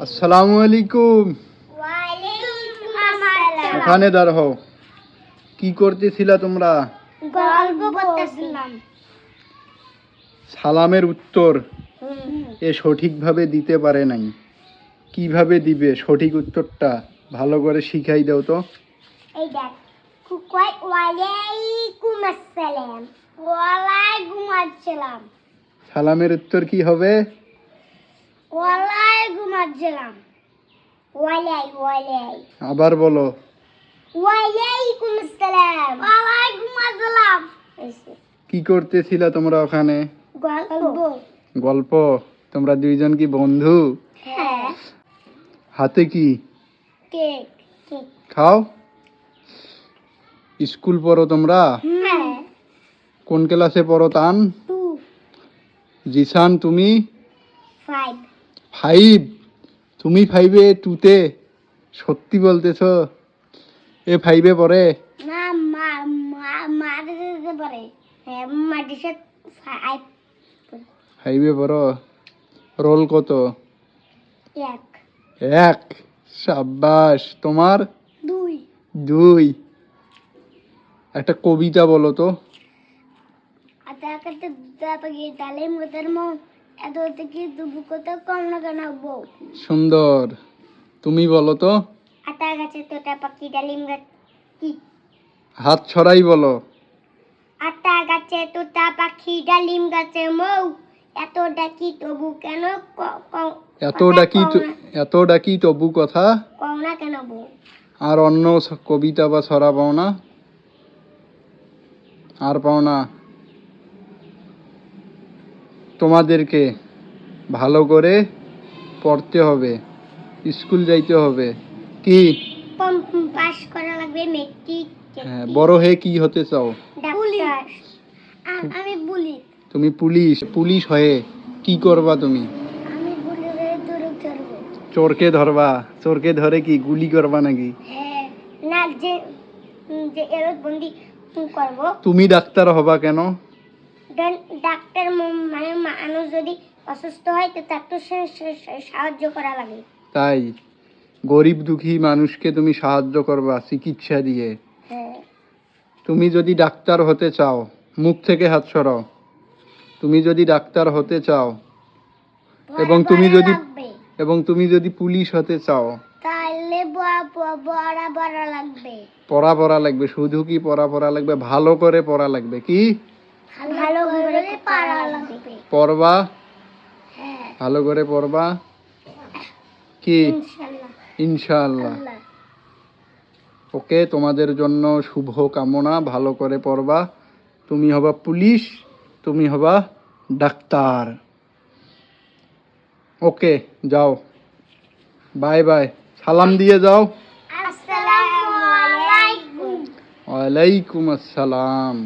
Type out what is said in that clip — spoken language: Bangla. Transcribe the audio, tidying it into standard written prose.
আসসালামু আলাইকুম। ওয়ালাইকুম আসসালাম। ওখানে দাঁড়াও। কি করতেছিলা তোমরা? গল্প করতেছিলাম। সালামের উত্তর এ সঠিকভাবে দিতে পারে নাই। কিভাবে দিবে সঠিক উত্তরটা ভালো করে শিখাই দাও তো। এই দেখ, কয় ওয়ালাইকুম আসসালাম। ওয়ালাইকুম আসসালাম। সালামের উত্তর কি হবে? ওয়ালাইকুম আসসালাম। ওয়ালাই। আবার বলো। ওয়ালাইকুম আসসালাম। ওয়ালাইকুম আসসালাম। কি করতেছিলা তোমরা ওখানে? গল্প। গল্প। তোমরা দুইজন কি বন্ধু? হ্যাঁ। হাতে কি? কেক। খাও। স্কুল পড়ো তোমরা? হ্যাঁ। কোন ক্লাসে পড়ো তান? 2 জিসান তুমি? 5 5? তুমি 5-এ 2-তে? সত্যি বলতেছো? এ 5-এ পড়ে? না, দিতে পারে। হ্যাঁ, মাটির সাথে 5 5-এ পড়ো? রোল কত? 1 1? সাব্বাস। তোমার? 2 একটা কবিতা বলো তো। আতাকাতে দাপাগে ডালে মদরম এত থেকে দুবু কত কম না কেন বউ। সুন্দর। তুমি বলো তো। আতা গাছে তোতা পাখি ডালিম গাছ কি? হাত ছড়াই বলো। আতা গাছে তোতা পাখি ডালিম গাছে মৌ এত ডাকি তবু কেন এত ডাকি তবু কথা কও না কেন বউ। আর অন্য কবিতা বা ছড়া পাও না? আর পাও না? তোমাদেরকে ভালো করে পড়তে হবে, স্কুল যাইতে হবে। কি? পাস করা লাগবে মেট্রিক। হ্যাঁ, বড় হয়ে কি হতে চাও? ডাক্তার। আমি বলি। তুমি পুলিশ হয়ে কি করবা তুমি? আমি বলি ধরবো। চোরকে ধরবা? চোরকে ধরে কি গুলি করবা নাকি? হ্যাঁ, না যে এরত বন্দি করব। তুমি ডাক্তার হবা কেন? ডাক্তার মানে মানুষ যদি অসুস্থ হয় তো তাকে সাহায্য করা লাগে। তাই গরিব দুঃখী মানুষকে তুমি সাহায্য করবা চিকিৎসা দিয়ে? হ্যাঁ। তুমি যদি ডাক্তার হতে চাও, মুখ থেকে হাত সরাও। তুমি যদি ডাক্তার হতে চাও এবং তুমি যদি পুলিশ হতে চাও তাহলে লাগবে। পড়া লাগবে। শুধু কি পড়া লাগবে? ভালো করে পড়া লাগবে। কি? ভালো করে পড়া লাগবে। পড়বা? হ্যাঁ। ভালো করে পড়বা। কি? ইনশাআল্লাহ। ইনশাআল্লাহ। ওকে, তোমাদের জন্য শুভ কামনা। ভালো করে পড়বা। তুমি হবা পুলিশ, তুমি হবা ডাক্তার। ওকে, যাও। Bye bye. সালাম দিয়ে যাও। আসসালামু আলাইকুম। ওয়ালাইকুম আসসালাম।